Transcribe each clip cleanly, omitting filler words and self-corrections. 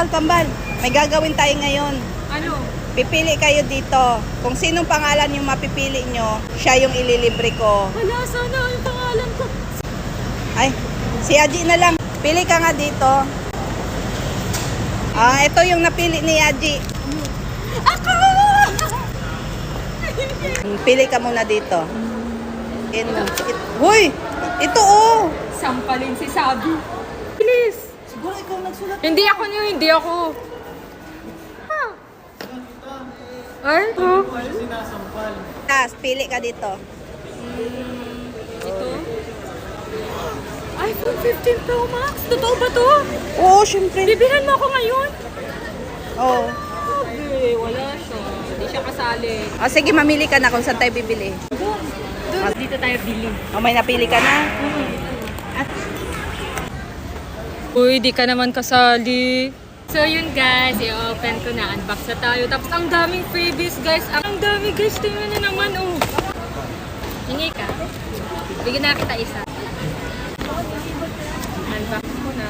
kambal. May gagawin tayo ngayon. Ano? Pipili kayo dito. Kung sinong pangalan yung mapipili nyo, siya yung ililibre ko. Wala, sana ang pangalan ko. Ay, si Aji na lang. Pili ka nga dito. Ito yung napili ni Aji. Ako! Pili ka muna dito. Hoy! Ito oh! Sampalin si Sabi. Bilis! Siguro ikaw nagsulat. Hindi ako niyo, hindi ako. Ay, oh. Tas, pili ka dito. Ito? iPhone 15 Pro Max? Totoo ba to? Oo, syempre. Bibilhan mo ako ngayon? Oo. Sabi, wala siya. Hindi siya kasali. Sige, mamili ka na kung saan tayo bibili. Doon. Dito tayo bili. May napili ka na? Uy, di ka naman kasali. So yun guys, i-open ko na. Unbox na tayo. Tapos ang daming freebies guys. Ang dami guys. Tingnan na naman oh. Hingi ka. Bigyan na kita isa. Unbox ko na.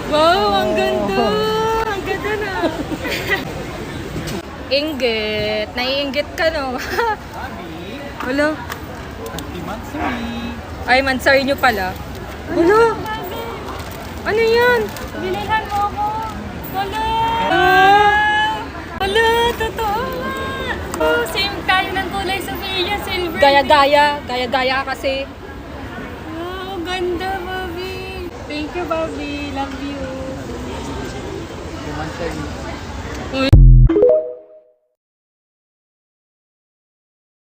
Wow, ang ganda. Ang ganda na. Inggit. Naiinggit ka no. Wala. Ay, mansari nyo pala. Wala. Ano yan? Bilihan mo ako. Wala. Wala, totoo nga. Oh, same tayo ng kulay Sophia, silver. Gaya-gaya. Gaya-gaya ka kasi. Wow, ganda, Bobby. Thank you, Bobby. Love you. Uy.